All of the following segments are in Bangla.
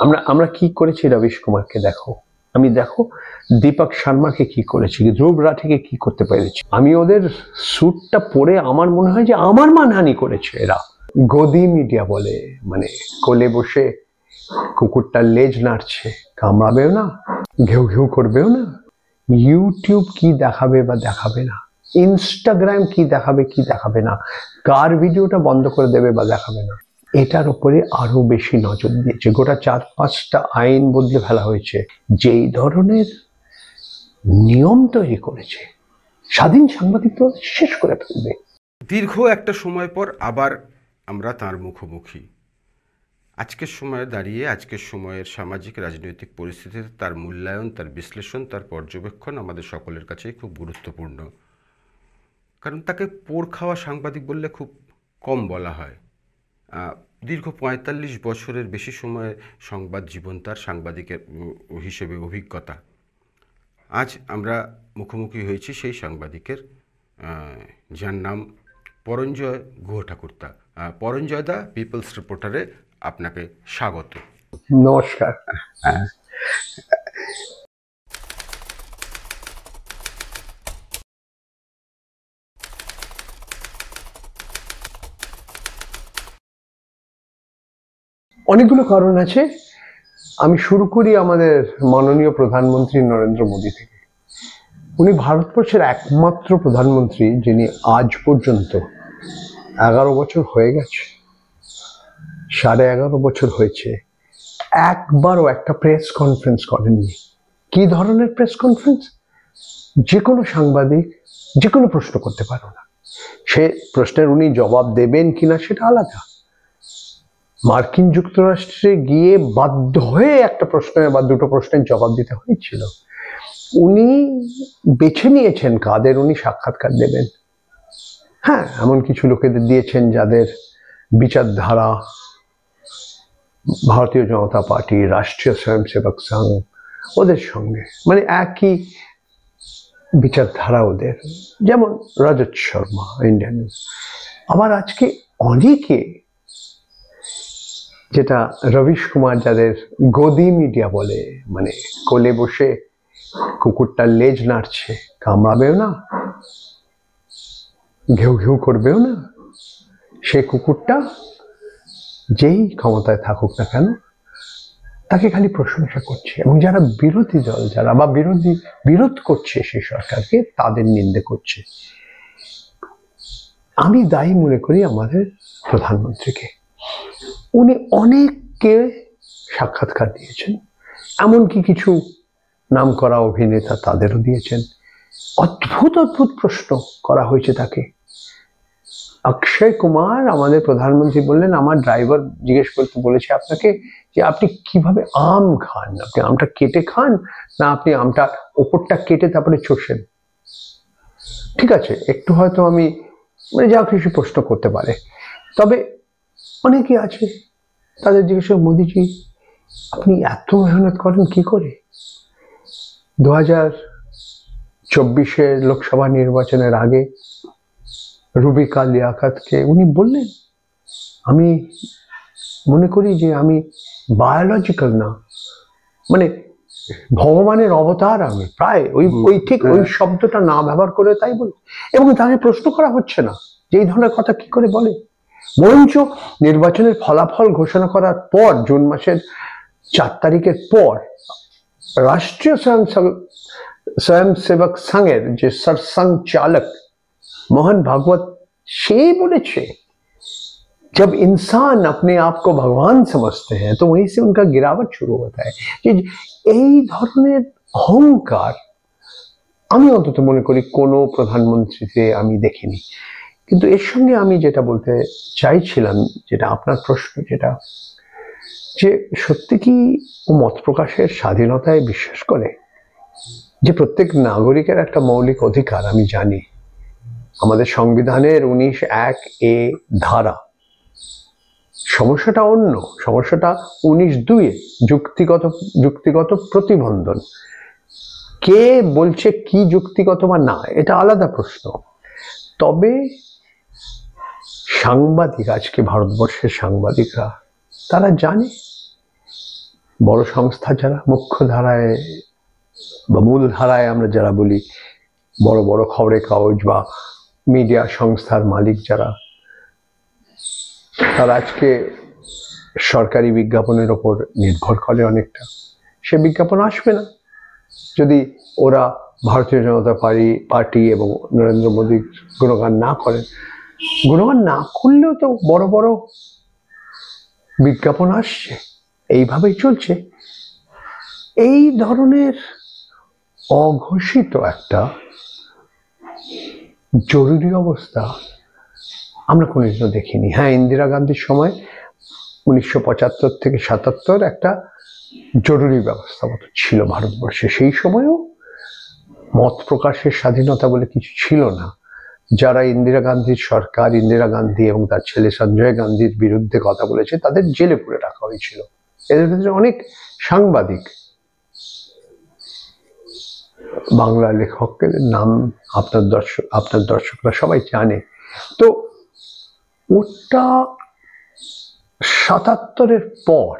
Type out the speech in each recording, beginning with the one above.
আমরা আমরা কি করেছি রবিশ কুমারকে দেখো, আমি দেখো দীপক শর্মাকে কি করেছি, ধ্রুব রাঠিকে কি করতে পেরেছি। আমি ওদের স্যুটটা পরে আমার মনে হয় যে আমার মানহানি করেছে এরা। গদি মিডিয়া বলে, মানে কোলে বসে কুকুরটার লেজ নাড়ছে, কামড়াবেও না, ঘেউ ঘেউ করবেও না। ইউটিউব কি দেখাবে বা দেখাবে না, ইনস্টাগ্রাম কি দেখাবে কি দেখাবে না, কার ভিডিওটা বন্ধ করে দেবে বা দেখাবে না, এটার উপরে আরো বেশি নজর দিয়েছে। গোটা 4-5টা আইন বদলে ফেলা হয়েছে, যেই ধরনের নিয়ম তৈরি করেছে স্বাধীন সাংবাদিকতা শেষ করে ফেলবে। দীর্ঘ একটা সময় পর আবার আমরা তার মুখোমুখি। আজকের সময়ে দাঁড়িয়ে আজকের সময়ের সামাজিক রাজনৈতিক পরিস্থিতিতে তার মূল্যায়ন, তার বিশ্লেষণ, তার পর্যবেক্ষণ আমাদের সকলের কাছেই খুব গুরুত্বপূর্ণ। কারণ তাকে পোড় খাওয়া সাংবাদিক বললে খুব কম বলা হয়। দীর্ঘ ৪৫ বছরের বেশি সময় সংবাদ জীবন তার, সাংবাদিকের হিসেবে অভিজ্ঞতা। আজ আমরা মুখোমুখি হয়েছি সেই সাংবাদিকের, যার নাম পরঞ্জয় গুহ ঠাকুরতা। পরঞ্জয় দা, পিপলস রিপোর্টারে আপনাকে স্বাগত। নমস্কার। অনেকগুলো কারণ আছে। আমি শুরু করি আমাদের মাননীয় প্রধানমন্ত্রী নরেন্দ্র মোদী থেকে। উনি ভারতবর্ষের একমাত্র প্রধানমন্ত্রী যিনি আজ পর্যন্ত 11 বছর হয়ে গেছে, 11.5 বছর হয়েছে, একবারও একটা প্রেস কনফারেন্স করেননি। কি ধরনের প্রেস কনফারেন্স? যে কোনো সাংবাদিক যে কোনো প্রশ্ন করতে পারো না, সে প্রশ্নের উনি জবাব দেবেন কিনা সেটা আলাদা। মার্কিন যুক্তরাষ্ট্রে গিয়ে বাধ্য হয়ে একটা প্রশ্নের বা দুটো প্রশ্নের জবাব দিতে হয়েছিল। উনি বেছে নিয়েছেন কাদের উনি সাক্ষাৎকার দেবেন। হ্যাঁ, এমন কিছু লোকেদের দিয়েছেন যাদের বিচারধারা ভারতীয় জনতা পার্টি, রাষ্ট্রীয় স্বয়ংসেবক সংঘ ওদের সঙ্গে, মানে একই বিচারধারা ওদের, যেমন রজত শর্মা, ইন্ডিয়ান নিউজ। আবার আজকে অনেকে, যেটা রবিশ কুমার, যাদের গদি মিডিয়া বলে, মানে কোলে বসে কুকুরটার লেজ নাড়ছে, কামড়াবেও না, ঘেউ ঘেউ করবেও না, সে কুকুরটা যেই ক্ষমতায় থাকুক না কেন তাকে খালি প্রশংসা করছে, এবং যারা বিরোধী দল, যারা বা বিরোধ করছে সেই সরকারকে, তাদের নিন্দে করছে। আমি দায়ী মনে করি আমাদের প্রধানমন্ত্রীকে। উনি অনেককে সাক্ষাৎকার দিয়েছেন, এমনকি কিছু নামকরা অভিনেতা তাদেরও দিয়েছেন। অদ্ভুত অদ্ভুত প্রশ্ন করা হয়েছে তাকে। অক্ষয় কুমার, আমাদের প্রধানমন্ত্রী বললেন, আমার ড্রাইভার জিজ্ঞেস করতে বলেছে আপনাকে যে আপনি কিভাবে আম খান, আপনি আমটা কেটে খান না আপনি আমটা ওপরটা কেটে তারপরে চষেন? ঠিক আছে, একটু হয়তো আমি মানে যা কিছু প্রশ্ন করতে পারে, তবে অনেকে আছে তাদের জিজ্ঞেস, মোদিজি আপনি এত মেহনত করেন কি করে? 2024 লোকসভা নির্বাচনের আগে রুবিকা লিয়াকতকে উনি বললেন, আমি মনে করি যে আমি বায়োলজিক্যাল না, মানে ভগবানের অবতার আমি, প্রায় ওই ঠিক ওই শব্দটা না ব্যবহার করে তাই বলি। এবং তাকে প্রশ্ন করা হচ্ছে না যে এই ধরনের কথা কি করে বলে। বরঞ্চ নির্বাচনের ফলাফল ঘোষণা করার পর, জুন মাসের 4 তারিখের পর, রাষ্ট্রীয় স্বয়ংসেবক সংঘের যে सरसंघ चालक मोहन भागवत से बोलेছে, जब इंसान अपने आप को भगवान समझते हैं तो वहीं से उनका गिरावट शुरू होता है। এই ধরনের অহংকার আমি অন্তত মনে করি কোনো প্রধানমন্ত্রীতে আমি দেখিনি। কিন্তু এর সঙ্গে আমি যেটা বলতে চাইছিলাম, যেটা আপনার প্রশ্ন, যেটা যে সত্যি কি ও মত প্রকাশের স্বাধীনতায় বিশ্বাস করে, যে প্রত্যেক নাগরিকের একটা মৌলিক অধিকার। আমি জানি আমাদের সংবিধানের 19(1)(a) ধারা, সমস্যাটা অন্য, সমস্যাটা 19(2)(এ যুক্তিগত প্রতিবন্ধন। কে বলছে কি যুক্তিগত বা না, এটা আলাদা প্রশ্ন। তবে সাংবাদিক, আজকে ভারতবর্ষের সাংবাদিকরা তারা জানে বড় সংস্থা যারা মুখ্য ধারায় বা মূল ধারায় আমরা যারা বলি, বড় বড় খবরের কাগজ বা মিডিয়া সংস্থার মালিক যারা, তারা আজকে সরকারি বিজ্ঞাপনের ওপর নির্ভর করে অনেকটা। সে বিজ্ঞাপন আসবে না যদি ওরা ভারতীয় জনতা পার্টি এবং নরেন্দ্র মোদীর গুণগান না করেন। গুণগান না করলেও তো বড় বড় বিজ্ঞাপন আসছে, এইভাবেই চলছে। এই ধরনের অঘোষিত একটা জরুরি অবস্থা আমরা কোনোদিনও দেখিনি। হ্যাঁ, ইন্দিরা গান্ধীর সময় 1975 থেকে 77 একটা জরুরি ব্যবস্থা মতো ছিল ভারতবর্ষে। সেই সময়ও মত প্রকাশের স্বাধীনতা বলে কিছু ছিল না। যারা ইন্দিরা গান্ধীর সরকার, ইন্দিরা গান্ধী এবং তার ছেলে সঞ্জয় গান্ধীর বিরুদ্ধে কথা বলেছে তাদের জেলে পুরে রাখা হয়েছিল। এদের ভিতরে অনেক সাংবাদিক, বাংলা লেখকের নাম আপনার দর্শকরা সবাই জানে। তো ওটা 77-এর পর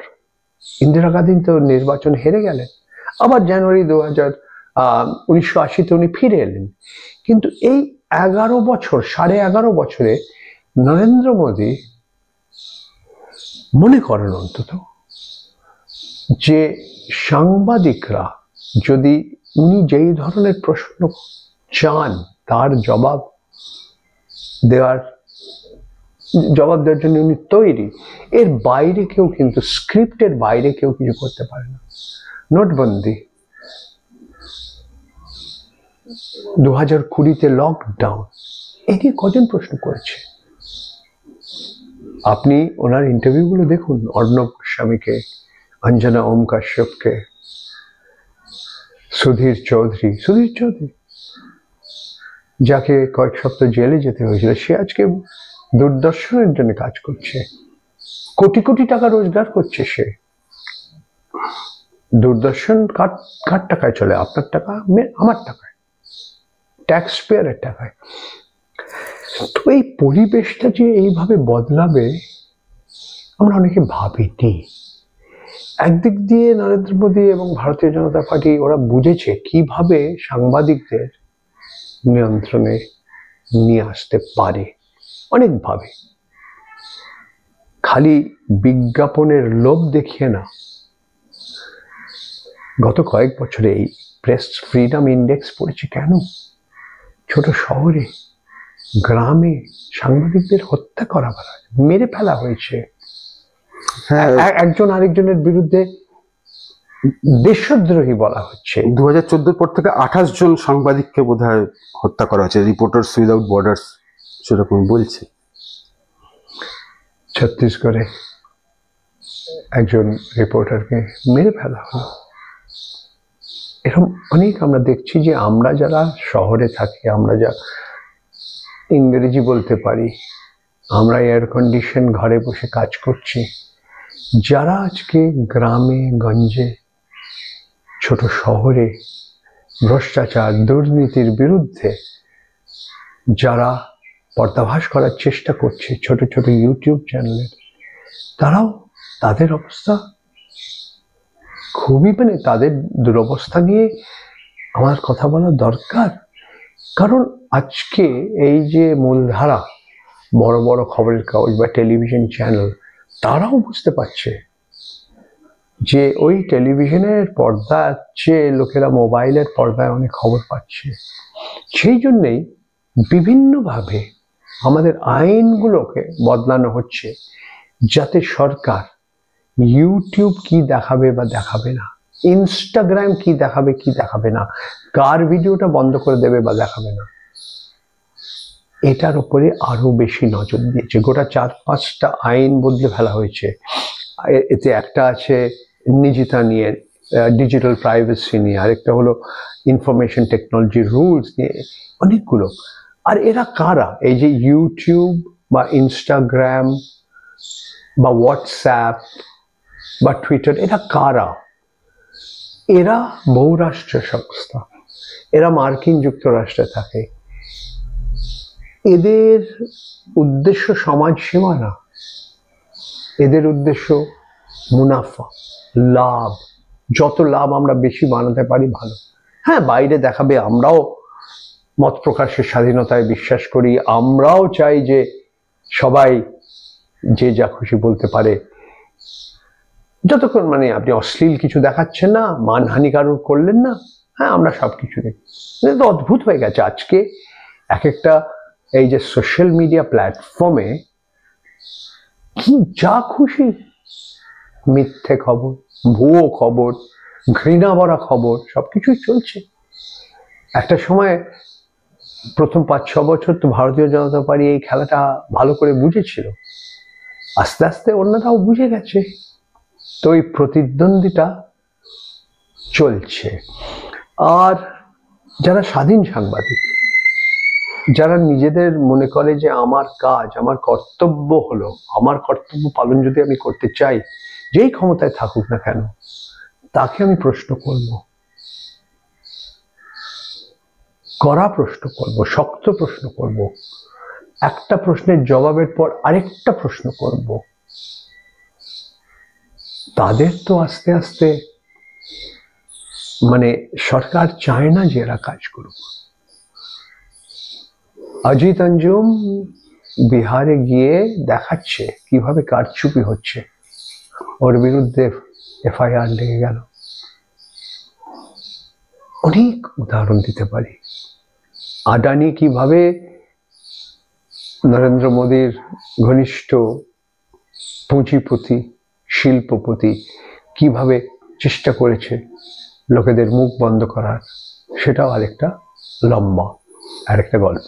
ইন্দিরা গান্ধী তো নির্বাচন হেরে গেলেন, আবার জানুয়ারি 1980-তে উনি ফিরে এলেন। কিন্তু এই 11 বছর, 11.5 বছরে নরেন্দ্র মোদী মনে করেন অন্তত যে সাংবাদিকরা যদি উনি যেই ধরনের প্রশ্ন চান তার জবাব দেওয়ার জন্য উনি তৈরি, এর বাইরে কেউ কিন্তু স্ক্রিপ্টের বাইরে কেউ কিছু করতে পারে না। নোটবন্দি, 2020-তে লকডাউন, এই নিয়ে কজন প্রশ্ন করেছে? আপনি ওনার ইন্টারভিউগুলো দেখুন, অর্ণব গোস্বামীকে, অঞ্জনা ওম কাশ্যপকে, সুধীর চৌধুরী যাকে কয়েক সপ্তাহ জেলে যেতে হয়েছিল, সে আজকে দূরদর্শনের জন্য কাজ করছে, কোটি কোটি টাকা রোজগার করছে। সে দূরদর্শন কার টাকায় চলে? আপনার টাকা, আমার টাকায়, ট্যাক্স পেয়ারের টাকায়। তো এই পরিবেশটা যে এইভাবে বদলাবে আমরা অনেকে ভাবিনি। একদিক দিয়ে নরেন্দ্র মোদী এবং ভারতীয় জনতা পার্টি ওরা বুঝেছে কিভাবে সাংবাদিকদের নিয়ন্ত্রণে নিয়ে আসতে পারে, অনেকভাবে। খালি বিজ্ঞাপনের লোভ দেখিয়ে না। গত কয়েক বছরে এই প্রেস ফ্রিডম ইন্ডেক্স পড়েছে কেন? ছোট শহরে, গ্রামে সাংবাদিকদের হত্যা করা, মেরে ফেলা হয়েছে। একজন আরেকজনের বিরুদ্ধে দেশদ্রোহী বলা হচ্ছে। 2014 পর থেকে 28 জন সাংবাদিককে বোধহয় হত্যা করা হয়েছে, রিপোর্টার্স উইদাউট বর্ডার্স সেরকম বলছে। ছত্তিশগড়ে একজন রিপোর্টারকে মেরে ফেলা হলো। এরকম অনেক আমরা দেখছি যে আমরা যারা শহরে থাকি, আমরা যা ইংরেজি বলতে পারি, আমরা এয়ার কন্ডিশন ঘরে বসে কাজ করছি, যারা আজকে গ্রামে গঞ্জে ছোট শহরে ভ্রষ্টাচার দুর্নীতির বিরুদ্ধে যারা পর্দাভাস করার চেষ্টা করছে, ছোট ছোট ইউটিউব চ্যানেলের, তাদের অবস্থা খুবই, তাদের দুরবস্থা নিয়ে আমার কথা বলা দরকার। কারণ আজকে এই যে মূলধারা বড় বড় খবরের কাগজ বা টেলিভিশন চ্যানেল, তারাও বুঝতে পারছে যে ওই টেলিভিশনের পর্দার চেয়ে লোকেরা মোবাইলের পর্দায় অনেক খবর পাচ্ছে। সেই জন্যেই বিভিন্নভাবে আমাদের আইনগুলোকে বদলানো হচ্ছে, যাতে সরকার ইউটিউব কি দেখাবে বা দেখাবে না, ইনস্টাগ্রাম কি দেখাবে না, কার ভিডিওটা বন্ধ করে দেবে বা দেখাবে না, এটার উপরে আরো বেশি নজর দিয়েছে। গোটা 4-5টা আইন বদলে ফেলা হয়েছে। এতে একটা আছে নিজিতা নিয়ে, ডিজিটাল প্রাইভেসি নিয়ে, আরেকটা হলো ইনফরমেশন টেকনোলজি রুলস নিয়ে, অনেকগুলো। আর এরা কারা? এই যে ইউটিউব বা ইনস্টাগ্রাম বা হোয়াটসঅ্যাপ বা টুইটার, এরা কারা? এরা বহুরাষ্ট্র সংস্থা, এরা মার্কিন যুক্তরাষ্ট্রে থাকে। এদের উদ্দেশ্য সমাজ সেবা না, এদের উদ্দেশ্য মুনাফা, লাভ, যত লাভ আমরা বেশি বানাতে পারি ভালো। হ্যাঁ, বাইরে দেখাবে আমরাও মত প্রকাশের স্বাধীনতায় বিশ্বাস করি, আমরাও চাই যে সবাই যে যা খুশি বলতে পারে, যতক্ষণ মানে আপনি অশ্লীল কিছু দেখাচ্ছেন না, মানহানি কারোর করলেন না, হ্যাঁ আমরা সবকিছু দেখি। তো অদ্ভুত হয়ে গেছে আজকে এক একটা এই যে সোশ্যাল মিডিয়া প্ল্যাটফর্মে কি যা খুশি মিথ্যে খবর, ভুয়ো খবর, ঘৃণা ভরা খবর সবকিছুই চলছে। একটা সময় প্রথম 5-6 বছর তো ভারতীয় জনতা পার্টি এই খেলাটা ভালো করে বুঝেছিল, আস্তে আস্তে অন্যরাও বুঝে গেছে, তো এই প্রতিদ্বন্দ্বিতা চলছে। আর যারা স্বাধীন সাংবাদিক, যারা নিজেদের মনে করে যে আমার কাজ, আমার কর্তব্য হলো, আমার কর্তব্য পালন যদি আমি করতে চাই, যেই ক্ষমতায় থাকুক না কেন, তাকে আমি প্রশ্ন করব, কড়া প্রশ্ন করব, শক্ত প্রশ্ন করব, একটা প্রশ্নের জবাবের পর আরেকটা প্রশ্ন করব। তাদের তো আস্তে আস্তে মানে সরকার চায় না যে এরা কাজ করুক। অজিত আঞ্জুম বিহারে গিয়ে দেখাচ্ছে কিভাবে কারচুপি হচ্ছে, ওর বিরুদ্ধে এফআইআর লেগে গেল। অনেক উদাহরণ দিতে পারি। আদানি কিভাবে নরেন্দ্র মোদীর ঘনিষ্ঠ পুঁজিপতি, শিল্পপতি, কিভাবে চেষ্টা করেছে লোকেদের মুখ বন্ধ করার, সেটাও আরেকটা লম্বা আরেকটা গল্প।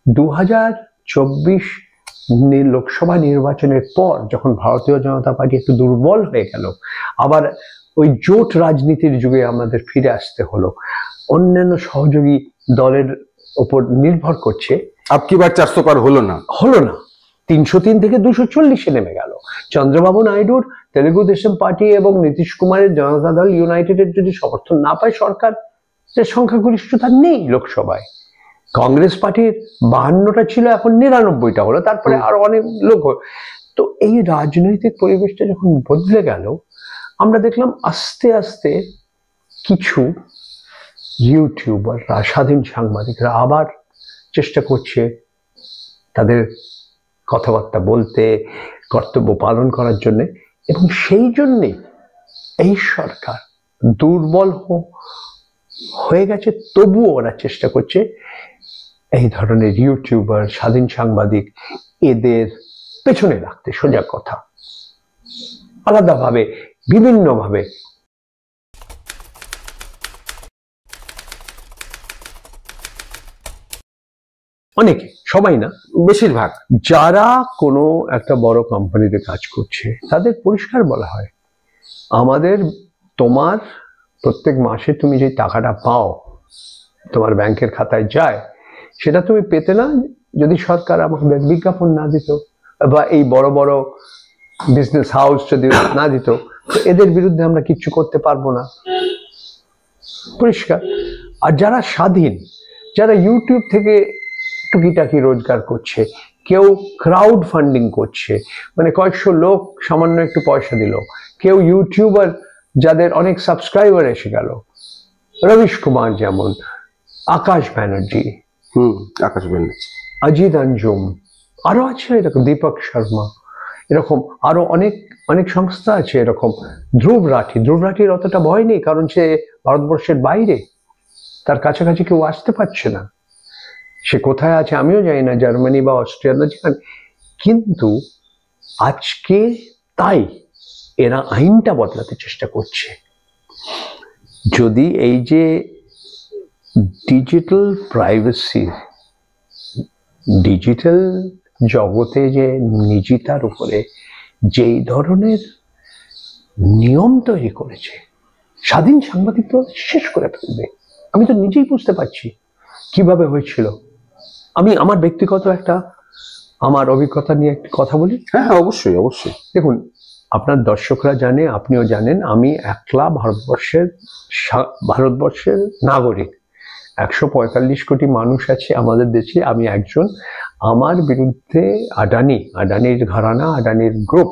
2024 লোকসভা নির্বাচনের পর যখন ভারতীয় জনতা পার্টি একটু দুর্বল হয়ে গেল, আবার ওই জোট রাজনীতির যুগে আমাদের ফিরে আসতে হলো, অন্যান্য সহযোগী দলের উপর নির্ভর করছে। আপকি বার 400 পার হলো না, 303 থেকে 240-এ নেমে গেল। চন্দ্রবাবু নাইডুর তেলুগু দেশম পার্টি এবং নীতিশ কুমারের জনতা দল ইউনাইটেডের যদি সমর্থন না পায়, সরকারের সংখ্যাগরিষ্ঠতা নেই লোকসভায়। কংগ্রেস পার্টির 52টা ছিল, এখন 99টা হলো, তারপরে আরো অনেক লোক। তো এই রাজনৈতিক পরিবেশটা যখন বদলে গেল, আমরা দেখলাম আস্তে আস্তে কিছু ইউটিউবাররা, স্বাধীন সাংবাদিকরা আবার চেষ্টা করছে তাদের কথাবার্তা বলতে, কর্তব্য পালন করার জন্য। এবং সেই জন্যে এই সরকার দুর্বল হয়ে গেছে, তবুও ওরা চেষ্টা করছে এই ধরনের ইউটিউবার, স্বাধীন সাংবাদিক, এদের পেছনে রাখতে। সোজা কথা, আলাদাভাবে বিভিন্নভাবে অনেকে, সবাই না, বেশিরভাগ যারা কোনো একটা বড় কোম্পানিতে কাজ করছে, তাদের পরিষ্কার বলা হয়, তোমার প্রত্যেক মাসে তুমি যে টাকাটা পাও, তোমার ব্যাংকের খাতায় যায়, সেটা তুমি পেতে না যদি সরকার আমাদের বিজ্ঞাপন না দিত, বা এই বড় বড় বিজনেস হাউস যদি না দিত, তো এদের বিরুদ্ধে আমরা কিচ্ছু করতে পারবো না। পরিষ্কার। আর যারা স্বাধীন, যারা ইউটিউব থেকে টুকিটাকি রোজগার করছে, কেউ ক্রাউড ফান্ডিং করছে, মানে কয়েকশো লোক সামান্য একটু পয়সা দিল, কেউ ইউটিউবার যাদের অনেক সাবস্ক্রাইবার এসে গেল, রবিশ কুমার যেমন, আকাশ ব্যানার্জি, আকাশ ব্যানার্জি, অজিত আঞ্জুম, আরো আছে এরকম, দীপক শর্মা, এরকম আরো অনেক অনেক সংস্থা আছে এরকম। ধ্রুব রাঠির অতটা ভয় নেই, কারণ সে ভারতবর্ষের বাইরে, তার কাছাকাছি কেউ আসতে পারছে না। সে কোথায় আছে আমিও জানি না, জার্মানি বা অস্ট্রিয়া না যেখানে। কিন্তু আজকে তাই এরা আইনটা বদলাতে চেষ্টা করছে। যদি এই যে ডিজিটাল প্রাইভেসি, ডিজিটাল জগতে যে নিজিতার উপরে যেই ধরনের নিয়ম তৈরি করেছে, স্বাধীন সাংবাদিক তো শেষ করে ফেলবে। আমি তো নিজেই বুঝতে পারছি কিভাবে হয়েছিল। আমি আমার ব্যক্তিগত একটা আমার অভিজ্ঞতা নিয়ে একটি কথা বলি। হ্যাঁ, অবশ্যই অবশ্যই। দেখুন, আপনার দর্শকরা জানে, আপনিও জানেন, আমি একলা ভারতবর্ষের নাগরিক, 145 কোটি মানুষ আছে আমাদের দেশে, আমি একজন। আমার বিরুদ্ধে আদানির ঘরানা, আদানির গ্রুপ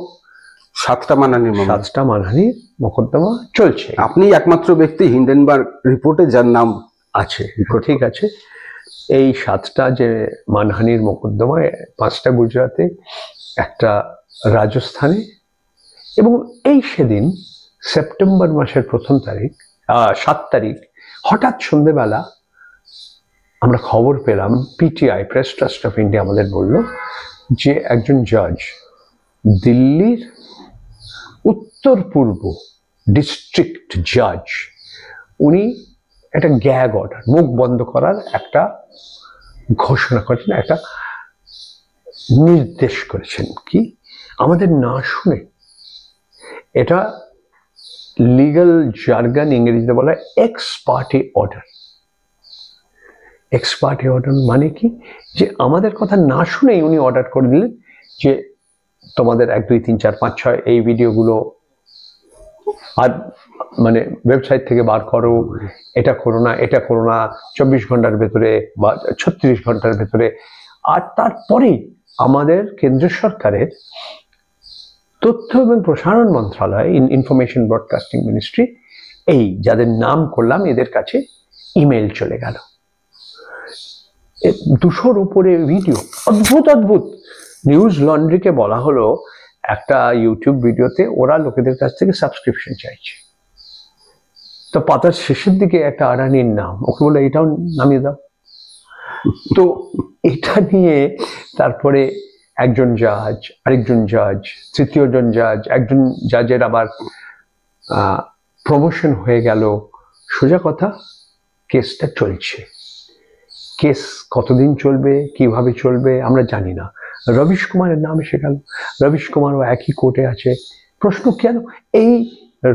7টা মানহানির মামলা। 7টা মানহানির মোকদ্দমা চলছে। আপনি একমাত্র ব্যক্তি হিন্ডেনবার্গ রিপোর্টে যার নাম আছে, ঠিক আছে। এই 7টা যে মানহানির মোকদ্দমায় 5টা গুজরাটে, একটা রাজস্থানে, এবং এই সেদিন সেপ্টেম্বর মাসের 7 তারিখ হঠাৎ সন্ধ্যেবেলা আমরা খবর পেলাম, PTI, press trust of India আমাদের বলল যে একজন জাজ দিল্লির উত্তর পূর্ব ডিস্ট্রিক্ট জাজ, উনি একটা গ্যাগ অর্ডার, মুখ বন্ধ করার একটা ঘোষণা করেছেন, একটা নির্দেশ করেছেন। কি? আমাদের না শুনে, এটা লিগাল জার্গন ইংরেজিতে বলা হয় x party order. X party order মানে কি? যে আমাদের কথা না শুনেই উনি অর্ডার করে দিলেন যে তোমাদের 1, 2, 3, 4, 5, 6 এই ভিডিওগুলো আর মানে ওয়েবসাইট থেকে বার করো, এটা করো না, এটা করো না, 24 ঘন্টার ভেতরে বা 36 ঘন্টার ভেতরে। আর তারপরেই আমাদের কেন্দ্র সরকারের তথ্য এবং প্রসারণ মন্ত্রণালয়, ইনফরমেশন ব্রডকাস্টিং মিনিস্ট্রি, এই যাদের নাম করলাম এদের কাছে ইমেল চলে গেল। 200-র উপরে ভিডিও, অদ্ভুত। নিউজ লন্ড্রিকে বলা হলো একটা ইউটিউব ভিডিওতে ওরা লোকেদের কাছ থেকে সাবস্ক্রিপশন চাইছে। তো পাতার শেষের দিকে একটা আদানির নাম, ওকে বলে এটাও নামিয়ে দাও। তো এটা নিয়ে তারপরে একজন জাজ, আরেকজন জাজ, তৃতীয়জন জাজ, একজন জাজের আবার প্রমোশন হয়ে গেল। সোজা কথা, কেসটা চলছে। কেস কতদিন চলবে, কিভাবে চলবে আমরা জানি না। রবিশ কুমারের নাম এসে গেল, রবিশ কুমারও একই কোর্টে আছে। প্রশ্ন কেন? এই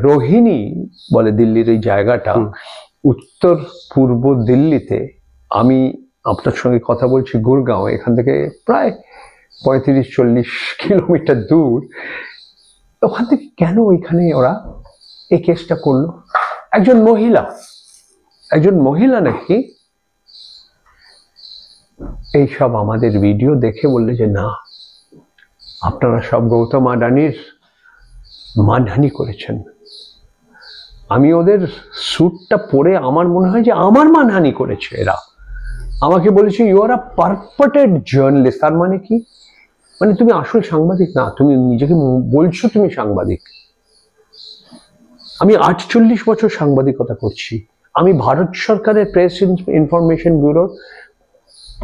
রোহিণী বলে দিল্লির এই জায়গাটা, উত্তর পূর্ব দিল্লিতে। আমি আপনার সঙ্গে কথা বলছি গুরগাঁও, এখান থেকে প্রায় 35-40 কিলোমিটার দূর। ওখান থেকে কেন ওইখানে ওরা এই কেসটা করলো? একজন মহিলা নাকি এইসব আমাদের ভিডিও দেখে বললে যে না, আপনারা সব গৌতম আদানির মানহানি করেছেন। আমি ওদের স্যুটটা পরে আমার মনে হয় যে আমার মানহানি করেছে এরা। আমাকে বলেছে ইউ আর আ পারপটেড জার্নালিস্ট। তার মানে কি? মানে তুমি আসল সাংবাদিক না, তুমি নিজেকে বলছো তুমি সাংবাদিক। আমি 48 বছর সাংবাদিকতা করছি। আমি ভারত সরকারের প্রেস ইনফরমেশন ব্যুরোর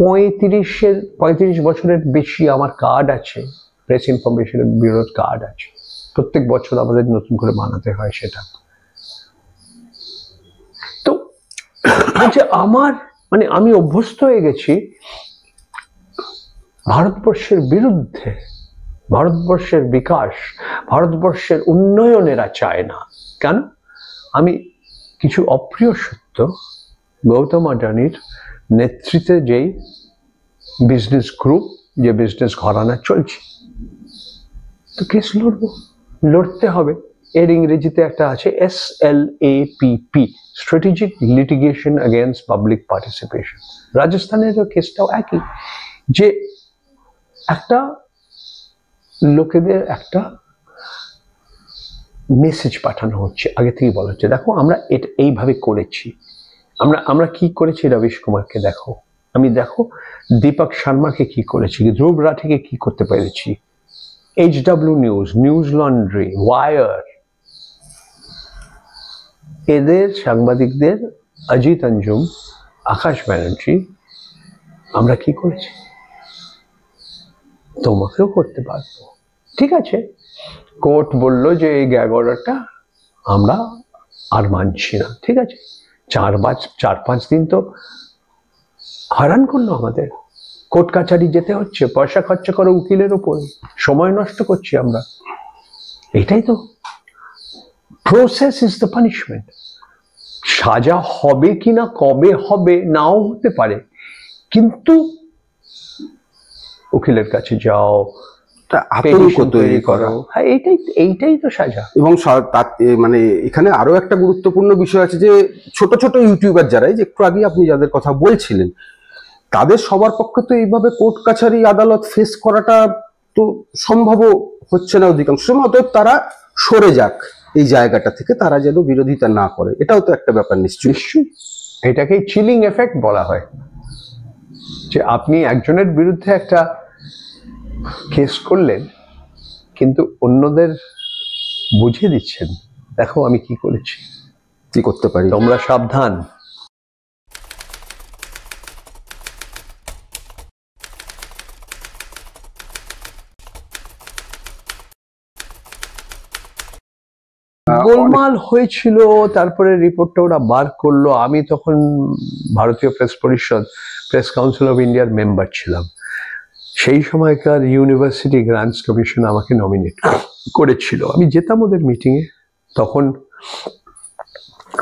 35 বছরের বেশি আমার কার্ড আছে, প্রেস ইনফরমেশন ব্যুরোর কার্ড আছে। প্রত্যেক বছর আমাদের নতুন করে বানাতে হয় সেটা। তো যে আমার মানে আমি অভ্যস্ত হয়ে গেছি ভারতবর্ষের বিরুদ্ধে, ভারতবর্ষের বিকাশ, ভারতবর্ষের উন্নয়ন এরা চায় না। কেন? আমি কিছু অপ্রিয় সত্য, গৌতম আদানির নেতৃত্বে যেই বিজনেস গ্রুপ, যে বিজনেস ঘরানা চলছে, তো কেস লড়তে হবে। এর ইংরেজিতে একটা আছে SLAPP, strategic litigation against public participation. রাজস্থানের কেসটাও একই, যে একটা লোকেদের একটা মেসেজ পাঠানো হচ্ছে, আগে থেকেই বলা হচ্ছে দেখো আমরা এটা এইভাবে করেছি, আমরা কি করেছি রবিশ কুমারকে দেখো, দেখো দীপক শর্মাকে কি করেছি, ধ্রুব রাঠিকে কি করতে পেরেছি, HW news, Newslaundry, Wire, এদের সাংবাদিকদের, অজিত অঞ্জুম, আকাশ ব্যানার্জি, আমরা কি করেছি, তোমাকেও করতে পারবো। ঠিক আছে, কোর্ট বলল যে এই গ্যাগ অর্ডারটা আমরা আর মানছি না। ঠিক আছে, 4-5 দিন তো হয়রান করলো আমাদের, কোর্ট কাছারি যেতে হচ্ছে, পয়সা খরচা করে উকিলের উপরে, সময় নষ্ট করছি আমরা। এটাই তো প্রসেস ইজ দ্য পানিশমেন্ট। সাজা হবে কিনা, কবে হবে নাও হতে পারে, কিন্তু উকিলের কাছে যাও, আতঙ্ক তৈরি করা। হ্যাঁ, এইটাই তো সাজা। এবং মানে এখানে আরো একটা গুরুত্বপূর্ণ বিষয় আছে যে ছোট ছোট ইউটিউবার যারা, এই যে একটু আগে আপনি যাদের কথা বলছিলেন, তাদের সবার পক্ষে তো এইভাবে কোর্ট কাছারি আদালত ফেস করাটা তো সম্ভবও হচ্ছে না অধিকাংশ সময়। অতএব তারা সরে যাক এই জায়গাটা থেকে, তারা যেন বিরোধিতা না করে, এটাও তো একটা ব্যাপার নিশ্চয়ই। এটাকেই চিলিং এফেক্ট বলা হয়, যে আপনি একজনের বিরুদ্ধে একটা কেস করলেন কিন্তু অন্যদের বুঝিয়ে দিচ্ছেন, দেখো আমি কি করেছি, কি করতে পারি, তোমরা সাবধান। গোলমাল হয়েছিল, তারপরে রিপোর্টটা ওরা বার করলো। আমি তখন ভারতীয় প্রেস পরিষদ, প্রেস কাউন্সিল অফ ইন্ডিয়ার মেম্বার ছিলাম। সেই সময়কার ইউনিভার্সিটি গ্রান্টস কমিশন আমাকে নমিনেট করেছিল, আমি যেতাম ওদের মিটিংয়ে। তখন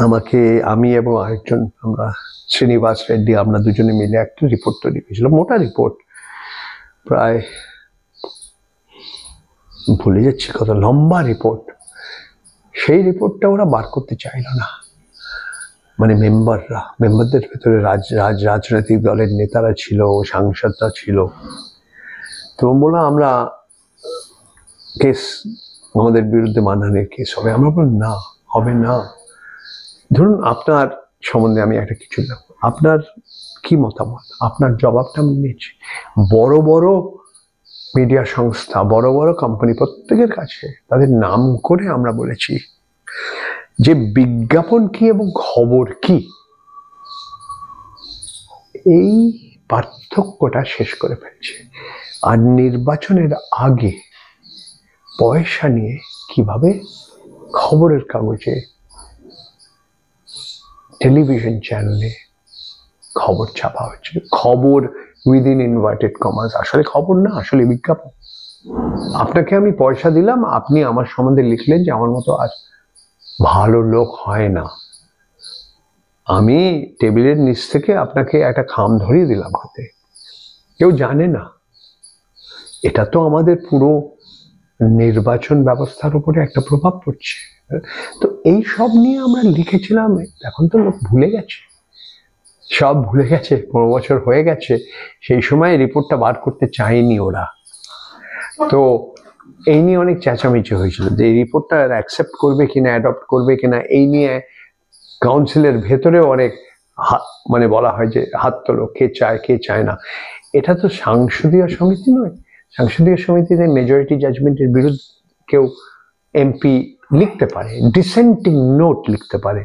আমাকে, আমি এবং আরেকজন, আমরা শ্রীনিবাস রেড্ডি, আমরা দুজনে মিলে একটা রিপোর্ট তৈরি করেছিল, মোটা রিপোর্ট, প্রায় ভুলে যাচ্ছি কত লম্বা রিপোর্ট। সেই রিপোর্টটা ওরা বার করতে চাইল না, মানে মেম্বারদের ভেতরে রাজনৈতিক দলের নেতারা ছিল, সাংসদরা ছিল। তো বললাম আমরা কেস, আমাদের বিরুদ্ধে মানহানির কেস হবে। আমরা বললাম না, হবে না। ধরুন আপনার সম্বন্ধে আমি একটা কিছু লিখব, আপনার কি মতামত, আপনার জবাবটা আমি নিচ্ছি। বড় বড় মিডিয়া সংস্থা, বড় বড় কোম্পানি, প্রত্যেকের কাছে তাদের নাম করে আমরা বলেছি যে বিজ্ঞাপন কি এবং খবর কি, এই পার্থক্যটা শেষ করে ফেলছে। আর নির্বাচনের আগে পয়সা নিয়ে কিভাবে খবরের কাগজে, টেলিভিশন চ্যানেলে খবর ছাপা হচ্ছে, খবর উইদিন ইনভার্টেড কমাস, আসলে খবর না, আসলে বিজ্ঞাপন। আপনাকে আমি পয়সা দিলাম, আপনি আমার সম্বন্ধে লিখলেন যে আমার মতো আর ভালো লোক হয় না। আমি টেবিলের নিচ থেকে আপনাকে একটা খাম ধরিয়ে দিলাম হাতে, কেউ জানে না। এটা তো আমাদের পুরো নির্বাচন ব্যবস্থার উপরে একটা প্রভাব পড়ছে। তো এই সব নিয়ে আমরা লিখেছিলাম। এখন তো লোক ভুলে গেছে, সব ভুলে গেছে, 15 বছর হয়ে গেছে। সেই সময় রিপোর্টটা বার করতে চায়নি ওরা। তো এই নিয়ে অনেক চেঁচামেচি হয়েছিল যে এই রিপোর্টটা অ্যাকসেপ্ট করবে কিনা, অ্যাডপ্ট করবে কিনা। এই নিয়ে কাউন্সিলের ভেতরে অনেক মানে বলা হয় যে হাত তোলো, কে চায় কে চায় না। এটা তো সংসদীয় সমিতি নয়, সংসদীয় সমিতিতে মেজরিটি জাজমেন্টের বিরুদ্ধে কেউ এমপি লিখতে পারে, ডিসেন্টিং নোট লিখতে পারে,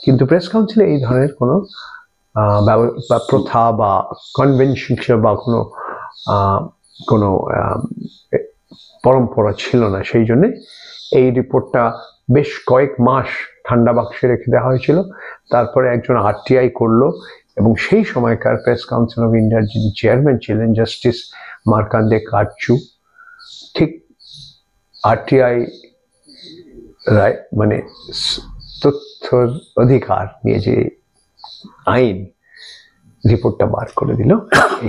কিন্তু প্রেস কাউন্সিলে এই ধরনের কোনো প্রথা বা কনভেনশন বা কোনো পরম্পরা ছিল না। সেই জন্যে এই রিপোর্টটা বেশ কয়েক মাস ঠান্ডা বাক্সে রেখে দেওয়া হয়েছিল। তারপরে একজন আরটিআই করলো, এবং সেই সময়কার প্রেস কাউন্সিল অফ ইন্ডিয়ার যিনি চেয়ারম্যান ছিলেন, জাস্টিস মার্কান্ডে কাটচু, ঠিক আরটিআই রায়, মানে তথ্য অধিকার নিয়ে যে আইন, রিপোর্টটা বার করে দিল।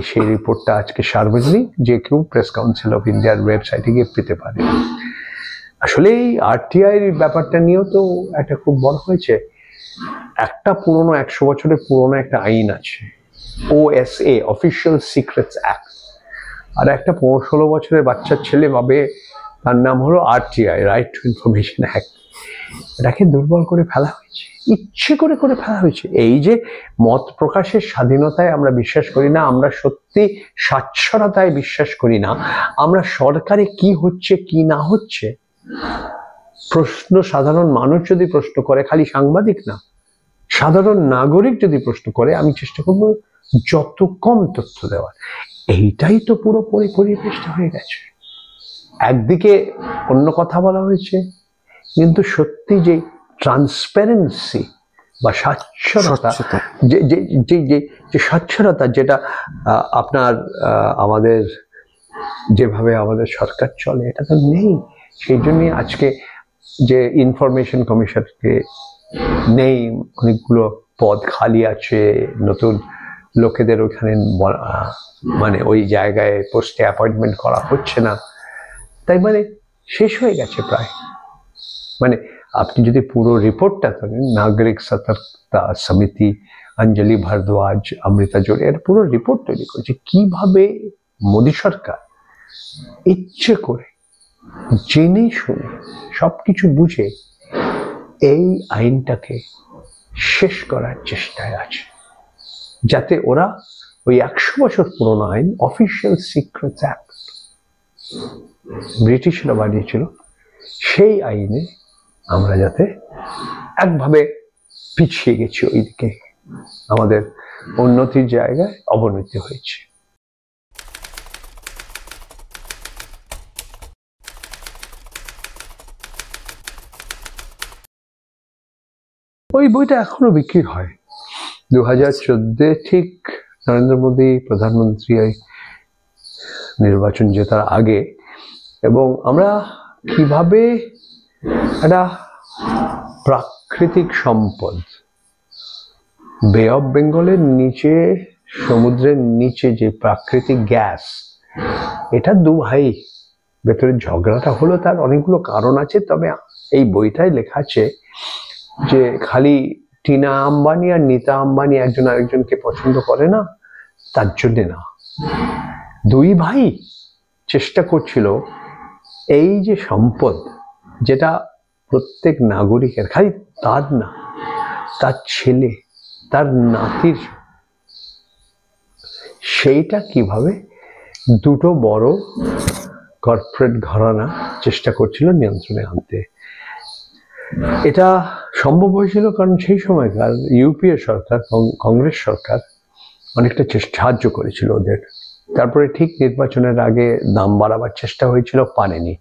সেই রিপোর্টটা আজকে সার্বজনীন, যে কেউ প্রেস কাউন্সিল অফ ইন্ডিয়ার ওয়েবসাইটে গিয়ে পেতে পারে। আসলে এই আরটিআই ব্যাপারটা নিয়েও তো একটা খুব বড় হয়েছে। একটা পুরনো 100 বছরের পুরনো একটা আইন আছে, OSA, অফিসিয়াল সিক্রেটস অ্যাক্ট, আর একটা 15-16 বছরের বাচ্চার ছেলে ভাবে তার নাম হলো RTI, right two information act. এটাকে দুর্বল করে ফেলা হয়েছে, ইচ্ছে করে ফেলা হয়েছে। এই যে মত প্রকাশের স্বাধীনতায় আমরা বিশ্বাস করি না, আমরা সত্যি সাক্ষরতায় বিশ্বাস করি না, আমরা সরকারে কি হচ্ছে কি না হচ্ছে প্রশ্ন, সাধারণ মানুষ যদি প্রশ্ন করে, খালি সাংবাদিক না, সাধারণ নাগরিক যদি প্রশ্ন করে, আমি চেষ্টা করবো যত কম তথ্য দেওয়ার। এইটাই তো পুরো পরিবেশটা হয়ে গেছে। একদিকে অন্য কথা বলা হয়েছে, কিন্তু সত্যি যে ট্রান্সপারেন্সি বা স্বচ্ছতা, যে স্বচ্ছতা, যেটা আপনার আমাদের যেভাবে আমাদের সরকার চলে, এটা তো নেই। সেই জন্যই আজকে যে ইনফরমেশন কমিশনকে নেই, অনেকগুলো পদ খালি আছে, নতুন লোকেদের ওইখানে মানে ওই জায়গায় পোস্টে অ্যাপয়েন্টমেন্ট করা হচ্ছে না। তাই মানে শেষ হয়ে গেছে প্রায়। মানে আপনি যদি পুরো রিপোর্টটা ধরেন, নাগরিক সতর্কতা সমিতি, অঞ্জলি ভারদ্বাজ, অমৃতা জোরে এর পুরো রিপোর্ট তৈরি করেছে কিভাবে মোদী সরকার ইচ্ছে করে জেনে শুনে সবকিছু বুঝে এই আইনটাকে শেষ করার চেষ্টায় আছে, যাতে ওরা ওই 100 বছর পুরনো আইন, অফিসিয়াল সিক্রেটস অ্যাক্ট ব্রিটিশরা বানিয়েছিল, সেই আইনে আমরা যাতে একভাবে পিছিয়ে গেছি, ওইদিকে আমাদের উন্নতির জায়গায় অবনতি হয়েছে। ওই বইটা এখনো বিক্রি হয়। 2014 ঠিক নরেন্দ্র মোদী প্রধানমন্ত্রী নির্বাচন জেতার আগে, এবং আমরা কিভাবে একটা প্রাকৃতিক সম্পদ, বে অফ বেঙ্গলের নিচে, সমুদ্রের নিচে যে প্রাকৃতিক গ্যাস, এটা দু ভাই ভেতরে ঝগড়াটা হলো, তার অনেকগুলো কারণ আছে। তবে এই বইটাই লেখা আছে যে খালি টিনা আম্বানি আর নীতা আম্বানি একজন আরেকজনকে পছন্দ করে না, তার জন্য না, দুই ভাই চেষ্টা করছিল এই যে সম্পদ, যেটা প্রত্যেক নাগরিকের, খালি তার না, তার ছেলে, তার নাতির, সেইটা কিভাবে দুটো বড় কর্পোরেট ঘরানা চেষ্টা করছিল নিয়ন্ত্রণে আনতে। এটা সম্ভব হয়েছিল কারণ সেই সময়কার ইউপিএ সরকার, কংগ্রেস সরকার অনেকটা সাহায্য করেছিল ওদের। তারপরে ঠিক নির্বাচনের আগে দাম বাড়াবার চেষ্টা হয়েছিল, পারেনি।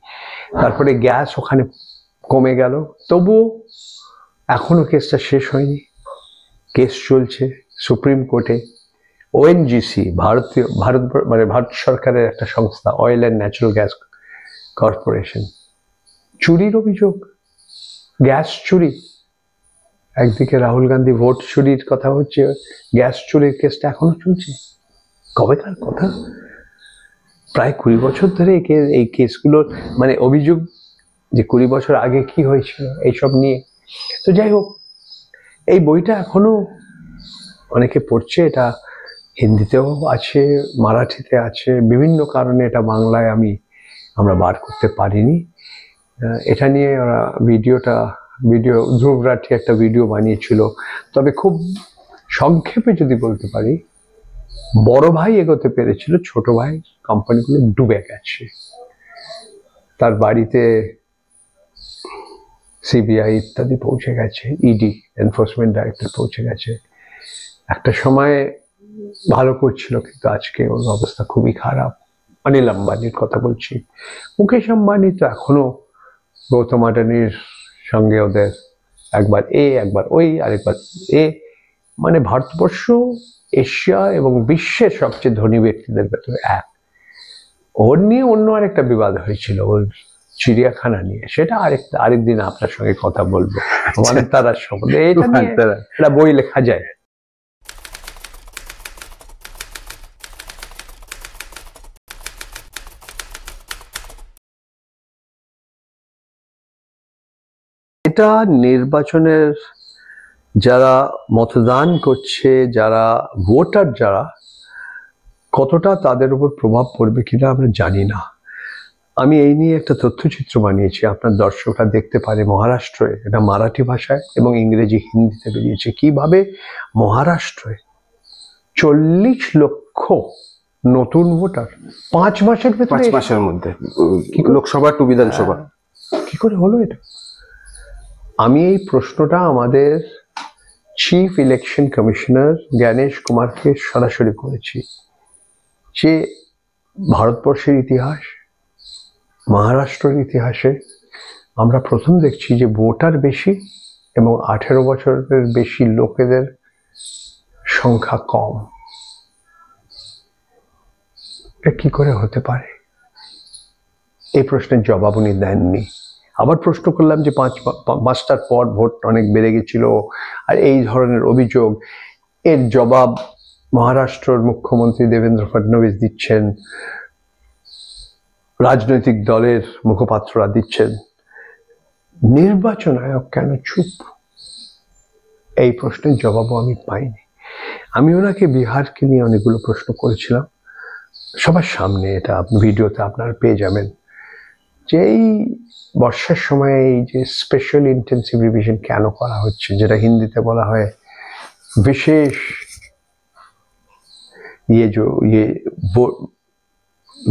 তারপরে গ্যাস ওখানে কমে গেল, তবুও এখনো কেসটা শেষ হয়নি, কেস চলছে সুপ্রিম কোর্টে। ওএনজিসি, ভারত সরকারের একটা সংস্থা, oil and natural gas corporation, চুরির অভিযোগ, গ্যাস চুরি। একদিকে রাহুল গান্ধী ভোট চুরির কথা হচ্ছে, গ্যাস চুরির কেসটা এখনো চলছে। কবেকার কথা, প্রায় 20 বছর ধরে এই কেসগুলোর মানে অভিযোগ, যে 20 বছর আগে কি হয়েছিল এইসব নিয়ে। তো যাই হোক, এই বইটা এখনো অনেকে পড়ছে। এটা হিন্দিতেও আছে, মারাঠিতে আছে, বিভিন্ন কারণে এটা বাংলায় আমরা বার করতে পারিনি। এটা নিয়ে ওরা ভিডিও ধ্রুব রাঠি একটা ভিডিও বানিয়েছিল। তবে খুব সংক্ষেপে যদি বলতে পারি, বড় ভাই এগোতে পেরেছিল, ছোট ভাই কোম্পানিগুলো ডুবে গেছে। তার বাড়িতে সিবিআই ইত্যাদি পৌঁছে গেছে, ইডি এনফোর্সমেন্ট ডাইরেক্টর পৌঁছে গেছে। একটা সময় ভালো করছিল, কিন্তু আজকে ওর অবস্থা খুবই খারাপ। অনিল আম্বানির কথা বলছি। মুকেশ আম্বানি তো এখনো গৌতম আদানির সঙ্গে ওদের একবার একবার ওই, আরেকবার মানে ভারতবর্ষ এশিয়া এবং বিশ্বের সবচেয়ে ধনী ব্যক্তিদের ভেতরে এক। ওর নিয়ে অন্য আরেকটা বিবাদ হয়েছিল, ওর চিড়িয়াখানা নিয়ে, সেটা আরেকদিন আপনার সঙ্গে কথা বলবো। মানে তারা সম্বন্ধে এটা নিয়ে একটা বই লেখা যায়। এটা নির্বাচনের যারা মতদান করছে, যারা ভোটার, যারা কতটা তাদের উপর প্রভাব পড়বে কিনা আমরা জানি না। আমি এই নিয়ে একটা তথ্যচিত্র বানিয়েছি, আপনার দর্শকরা দেখতে পারে। মহারাষ্ট্রে, এটা মারাঠি ভাষায় এবং ইংরেজি হিন্দিতে বেরিয়েছে, কিভাবে মহারাষ্ট্রে 40 লক্ষ নতুন ভোটার 5 মাসের ভেতরে, 5 মাসের মধ্যে, লোকসভা টু বিধানসভা, কি করে হলো এটা? আমি এই প্রশ্নটা আমাদের চিফ ইলেকশন কমিশনার জ্ঞানেশ কুমারকে সরাসরি করেছি, যে ভারতবর্ষের ইতিহাস, মহারাষ্ট্রের ইতিহাসে আমরা প্রথম দেখছি যে ভোটার বেশি এবং 18 বছরের বেশি লোকেদের সংখ্যা কম। এটা কি করে হতে পারে? এই প্রশ্নের জবাব উনি দেননি। আবার প্রশ্ন করলাম যে 5টার পর ভোট অনেক বেড়ে গেছিল আর এই ধরনের অভিযোগ, এর জবাব মহারাষ্ট্রের মুখ্যমন্ত্রী দেবেন্দ্র ফডনবিস দিচ্ছেন, রাজনৈতিক দলের মুখপাত্ররা দিচ্ছেন, নির্বাচন আয়োগ কেন চুপ? এই প্রশ্নের জবাবও আমি পাইনি। আমি ওনাকে বিহারকে নিয়ে অনেকগুলো প্রশ্ন করেছিলাম সবার সামনে, এটা ভিডিওতে আপনারা পেয়ে যাবেন, যে এই বর্ষার সময় এই যে স্পেশাল ইন্টেন্সিভ রিভিশন কেন করা হচ্ছে, যেটা হিন্দিতে বলা হয় বিশেষ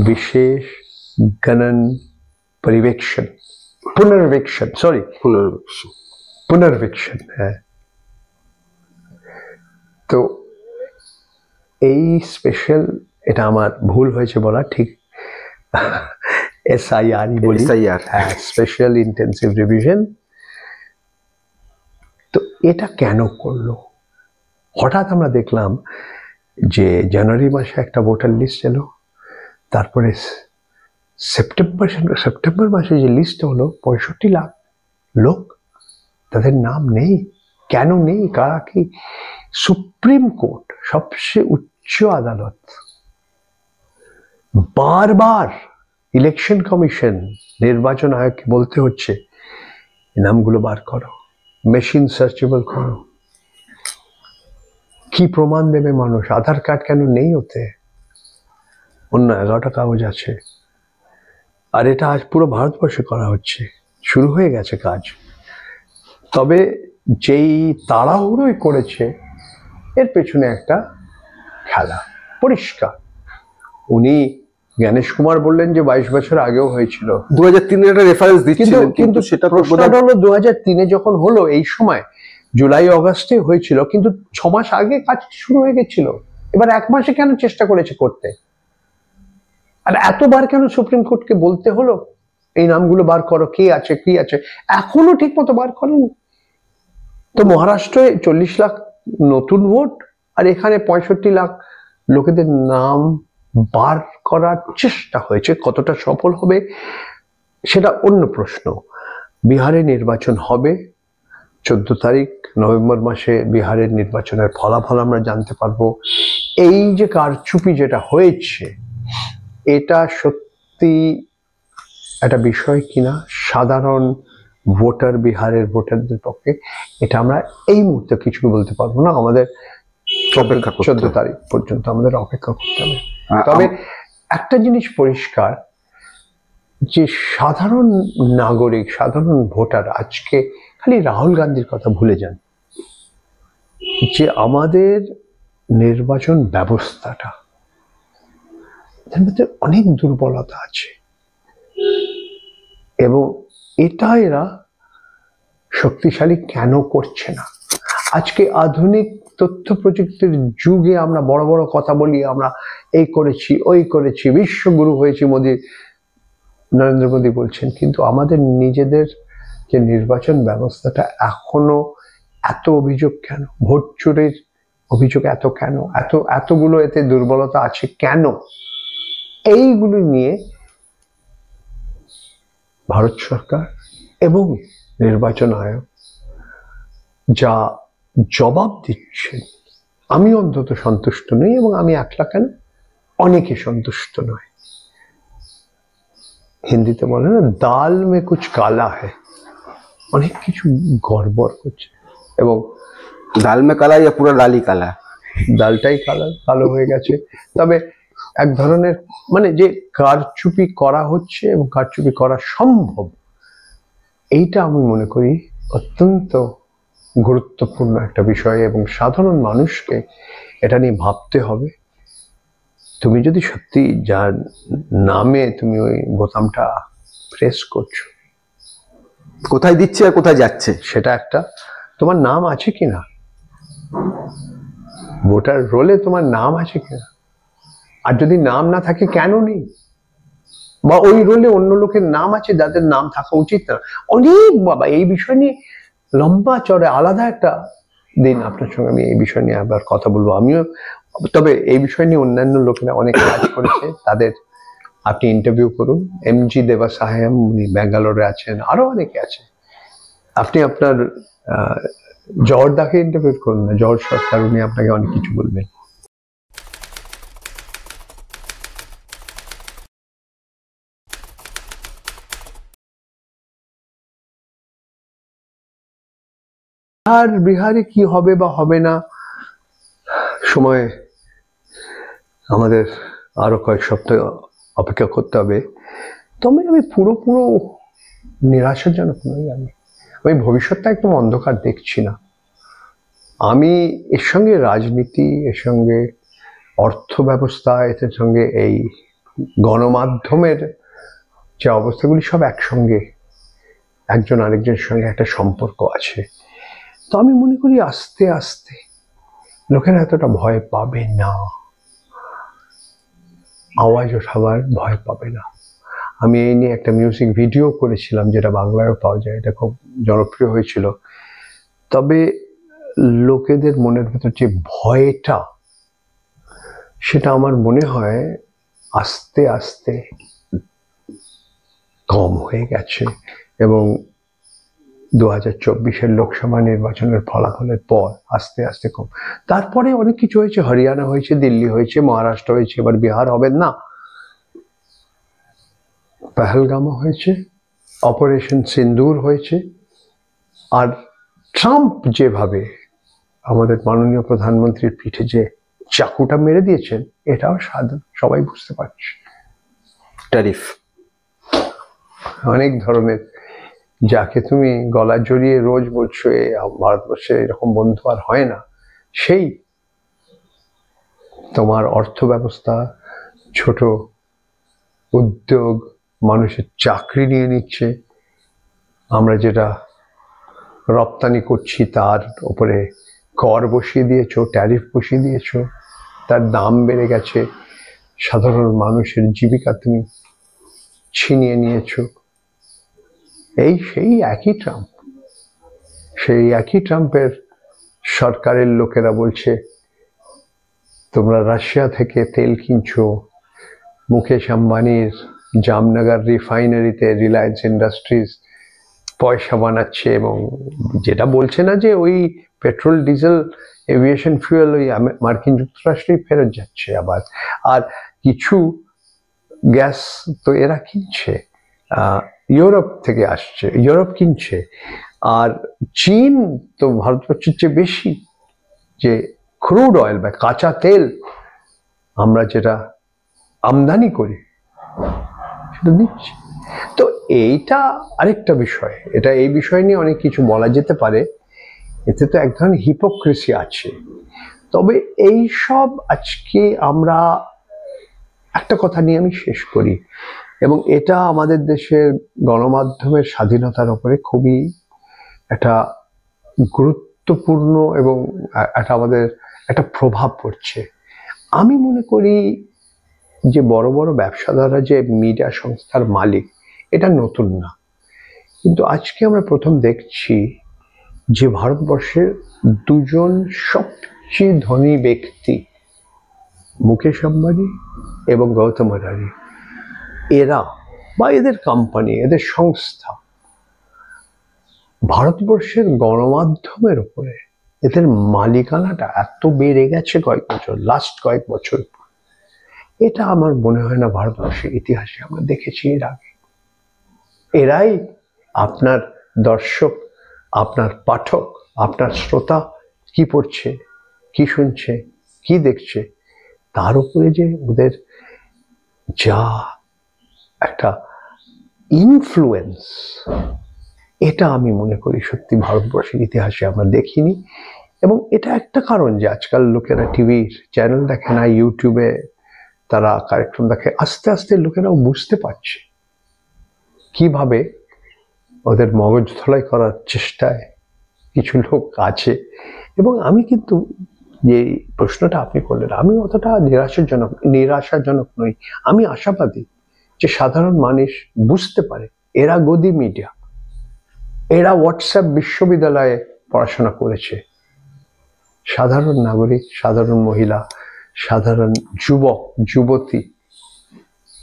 विशेष गणन परिवेक्षण पुनर्वेक्षण पुनर्वेक्षण है। তো এই স্পেশাল, এটা আমার ভুল হয়েছে বলা, ঠিক SIR বলি, স্পেশাল ইন্টেন্সিভ রিভিশন। তো এটা কেন করলো? হঠাৎ আমরা দেখলাম যে জানুয়ারি মাসে একটা ভোটার লিস্ট এলো, তারপরে সেপ্টেম্বর মাসে যে লিস্ট হলো 65 লাখ লোক, তাদের নাম নেই। কেন নেই? কারা কি? সুপ্রিম কোর্ট, সবচেয়ে উচ্চ আদালত, বারবার ইলেকশন কমিশন, নির্বাচন আয়োগকে বলতে হচ্ছে নামগুলো বার করো, মেশিন সার্চেবল করো। কি প্রমাণ দেবে মানুষ? আধার কার্ড কেন নেই ওতে? অন্য 11টা কাগজ আছে। আর এটা আজ পুরো ভারতবর্ষে করা হচ্ছে, শুরু হয়ে গেছে কাজ। তবে যেই তাড়াহুড়োই করেছে, এর পেছনে একটা খেলা পরিষ্কার। উনি জ্ঞানেশ কুমার বললেন যে 22 বছর আগেও হয়েছিল, 2003 এর একটা রেফারেন্স দিচ্ছিলেন, কিন্তু সেটা তো প্রশ্নটা হলো 2003-এ যখন হলো, এই সময় জুলাই অগাস্টে হয়েছিল, কিন্তু 6 মাস আগে কাজ শুরু হয়ে গেছিল। এবার 1 মাসে কেন চেষ্টা করেছে করতে? আর এতবার কেন সুপ্রিম কোর্টকে বলতে হলো এই নামগুলো বার করো, কে আছে কি আছে? এখনো ঠিক মতো বার করেনি। তো মহারাষ্ট্রে 40 লাখ নতুন ভোট, আর এখানে 65 লাখ লোকেদের নাম বার করার চেষ্টা হয়েছে। কতটা সফল হবে সেটা অন্য প্রশ্ন। বিহারে নির্বাচন হবে 14 তারিখ নভেম্বর মাসে। বিহারের নির্বাচনের ফলাফল আমরা জানতে পারবো। এই যে কারচুপি যেটা হয়েছে, এটা সত্যি একটা বিষয় কিনা সাধারণ ভোটার, বিহারের ভোটারদের পক্ষে, এটা আমরা এই মুহূর্তে কিছু বলতে পারবো না। আমাদের 14 তারিখ পর্যন্ত আমাদের অপেক্ষা করতে হবে। তবে একটা জিনিস পরিষ্কার, যে সাধারণ নাগরিক, সাধারণ ভোটার আজকে খালি রাহুল গান্ধীর কথা ভুলে যান, যে আমাদের নির্বাচন ব্যবস্থাটা, এর মধ্যে অনেক দুর্বলতা আছে, এবং এটা এরা শক্তিশালী কেন করছে না? আজকে আধুনিক তথ্য প্রযুক্তির যুগে আমরা বড় বড় কথা বলি, আমরা এই করেছি, ওই করেছি, বিশ্বগুরু হয়েছি মোদী, নরেন্দ্র মোদী বলছেন, কিন্তু আমাদের নিজেদের যে নির্বাচন ব্যবস্থাটা এখনো এত অভিযোগ কেন? ভোট চুরির অভিযোগ এত কেন? এতগুলো এতে দুর্বলতা আছে কেন? এইগুলো নিয়ে ভারত সরকার এবং নির্বাচন আয়োগ যা জবাব দিচ্ছেন, আমি অন্তত সন্তুষ্ট নই, এবং আমি একলা কেন, অনেকে সন্তুষ্ট নয়। হিন্দিতে বলে না, দাল মে কুছ কালা হ্যায়, অনেক কিছু গড়বড় করছে। এবং ডাল মে কালা ইয়া পুরো ডালই কালা? ডালটাই কালো হয়ে গেছে। তবে এক ধরনের মানে যে কারচুপি করা হচ্ছে এবং কারচুপি করা সম্ভব, এইটা আমি মনে করি অত্যন্ত গুরুত্বপূর্ণ একটা বিষয়, এবং সাধারণ মানুষকে এটা নিয়ে ভাবতে হবে। তুমি যদি সত্যি যার নামে তুমি ওই বোতামটা প্রেস করছো, কোথায় দিচ্ছে আর কোথায় যাচ্ছে সেটা একটা, তোমার নাম আছে কিনা, ভোটার রোলে তোমার নাম আছে কিনা, আর যদি নাম না থাকে কেন নেই, বা ওই রোলে অন্য লোকের নাম আছে যাদের নাম থাকা উচিত না। অনেক বাবা এই বিষয় নিয়ে লম্বা চড়ে আলাদা একটা দিন আপনার সঙ্গে আমি এই বিষয় নিয়ে আবার কথা বলবো। আমিও, তবে এই বিষয় নিয়ে অন্যান্য লোকেরা অনেক কাজ করেছে, তাদের আপনি ইন্টারভিউ করুন। MG দেবাসায়াম, উনি ব্যাঙ্গালোরে আছেন, আরো অনেকে আছে। আপনি আপনার জহরদাকে ইন্টারভিউ করুন না, জহর সরকার, উনি আপনাকে অনেক কিছু বলবেন। আর বিহারে কি হবে বা হবে না, সময় আমাদের আরো কয়েক সপ্তাহ অপেক্ষা করতে হবে। তবে আমি পুরো নিরাশাজনক নই। আমি ভবিষ্যৎটা একদম অন্ধকার দেখছি না। আমি এর সঙ্গে রাজনীতি, এর সঙ্গে অর্থ ব্যবস্থা, এর সঙ্গে এই গণমাধ্যমের যে অবস্থাগুলি সব একসঙ্গে একজন আরেকজনের সঙ্গে একটা সম্পর্ক আছে। তো আমি মনে করি আস্তে আস্তে লোকেরা এতটা ভয় পাবে না, আওয়াজ ওঠাবার ভয় পাবে না। আমি এই নিয়ে একটা মিউজিক ভিডিও করেছিলাম, যেটা বাংলায়ও পাওয়া যায়, এটা খুব জনপ্রিয় হয়েছিল। তবে লোকেদের মনের ভেতর যে ভয়টা, সেটা আমার মনে হয় আস্তে আস্তে কম হয়ে গেছে। এবং 2024-এর লোকসভা নির্বাচনের ফলাফলের পর আস্তে আস্তে কম। তারপরে অনেক কিছু হয়েছে, হরিয়ানা হয়েছে, দিল্লি হয়েছে, মহারাষ্ট্র হয়েছে, এবার বিহার হবে না, পহলগামও হয়েছে, অপারেশন সিন্দুর হয়েছে। আর ট্রাম্প যেভাবে আমাদের মাননীয় প্রধানমন্ত্রীর পিঠে যে চাকুটা মেরে দিয়েছেন, এটাও সবাই বুঝতে পারছে। ট্যারিফ অনেক ধরনের, যাকে তুমি গলা জড়িয়ে রোজ বলছো ভারতবর্ষে এরকম বন্ধু আর হয় না, সেই তোমার অর্থ ব্যবস্থা, ছোট উদ্যোগ, মানুষের চাকরি নিয়ে নিচ্ছে। আমরা যেটা রপ্তানি করছি তার উপরে কর বসিয়ে দিয়েছো, ট্যারিফ বসিয়ে দিয়েছো, তার দাম বেড়ে গেছে, সাধারণ মানুষের জীবিকা তুমি ছিনিয়ে নিয়েছো। সেই একই ট্রাম্প, সেই একই ট্রাম্পের সরকারের লোকেরা বলছে তোমরা রাশিয়া থেকে তেল কিনছো, মুকেশ আম্বানির জামনগর রিফাইনারিতে রিলায়েন্স ইন্ডাস্ট্রিজ পয়সা বানাচ্ছে। এবং যেটা বলছে না যে ওই পেট্রোল, ডিজেল, এভিয়েশন ফুয়েল ওই মার্কিন যুক্তরাষ্ট্রেই ফেরত যাচ্ছে আবার। আর কিছু গ্যাস তো এরা কিনছে, ইউরোপ থেকে আসছে, ইউরোপ কিনছে। আর চীন তো ভারতবর্ষের চেয়ে বেশি যে ক্রুড অয়েল বা কাঁচা তেল আমরা যেটা আমদানি করি সেটা দিচ্ছে। তো এইটা আরেকটা বিষয়, এই বিষয় নিয়ে অনেক কিছু বলা যেতে পারে। এতে তো এক ধরনের হিপোক্রেসি আছে। তবে এই সব আজকে আমরা একটা কথা নিয়ে আমি শেষ করি, এবং এটা আমাদের দেশের গণমাধ্যমের স্বাধীনতার উপরে খুবই একটা গুরুত্বপূর্ণ এবং আমাদের একটা প্রভাব পড়ছে। আমি মনে করি যে বড় বড় ব্যবসাদাররা যে মিডিয়া সংস্থার মালিক, এটা নতুন না। কিন্তু আজকে আমরা প্রথম দেখছি যে ভারতবর্ষের দুজন সবচেয়ে ধনী ব্যক্তি, মুকেশ আম্বানি এবং গৌতম আদানি, এরা বা এদের কোম্পানি, এদের সংস্থা ভারতবর্ষের গণমাধ্যমের উপরে এদের মালিকানাটা এত বেড়ে গেছে লাস্ট কয়েক বছর। এটা আমার মনে হয় না ভারতবর্ষের ইতিহাসে আমরা দেখেছি এর আগে। এরাই আপনার দর্শক, আপনার পাঠক, আপনার শ্রোতা কি পড়ছে, কি শুনছে, কি দেখছে, তার উপরে যে ওদের যা একটা ইনফ্লুয়েন্স, এটা আমি মনে করি সত্যি ভারতবর্ষের ইতিহাসে আমরা দেখিনি। এবং এটা একটা কারণ যে আজকাল লোকেরা টিভির চ্যানেল দেখে না, ইউটিউবে তারা কার্যক্রম দেখে। আস্তে আস্তে লোকেরাও বুঝতে পারছে কিভাবে ওদের মগজ ধোলাই করার চেষ্টায় কিছু লোক আছে। এবং আমি কিন্তু যে প্রশ্নটা আপনি করলেন, আমি অতটা নিরাশাজনক নই। আমি আশাবাদী যে সাধারণ মানুষ বুঝতে পারে এরা গদি মিডিয়া, এরা হোয়াটসঅ্যাপ বিশ্ববিদ্যালয়ে পড়াশোনা করেছে। সাধারণ নাগরিক, সাধারণ মহিলা, সাধারণ যুবক যুবতী,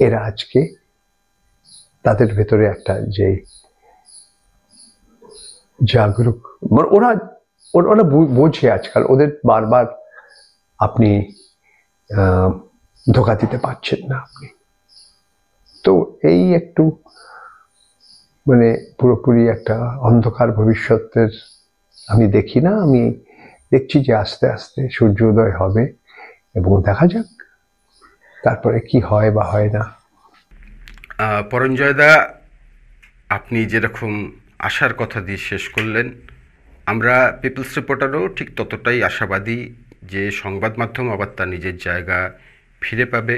এরা আজকে তাদের ভেতরে একটা যে জাগরুক, মানে ওরা বোঝে। আজকাল ওদের বারবার আপনি ধোঁকা দিতে পারছেন না আপনি। তো এই একটু মানে পুরোপুরি একটা অন্ধকার ভবিষ্যতের আমি দেখি না, আমি দেখছি যে আস্তে আস্তে সূর্যোদয় হবে এবং দেখা যাক তারপরে কি হয় বা হয় না। পরঞ্জয়দা, আপনি যেরকম আশার কথা দিয়ে শেষ করলেন, আমরা পিপলস রিপোর্টারও ঠিক ততটাই আশাবাদী যে সংবাদ মাধ্যম আবার তার নিজের জায়গা ফিরে পাবে।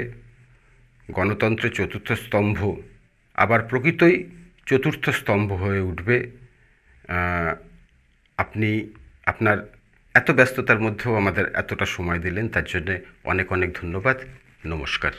গণতন্ত্রের চতুর্থ স্তম্ভ আবার প্রকৃতই চতুর্থ স্তম্ভ হয়ে উঠবে। আপনি আপনার এত ব্যস্ততার মধ্যেও আমাদের এতটা সময় দিলেন, তার জন্যে অনেক অনেক ধন্যবাদ। নমস্কার।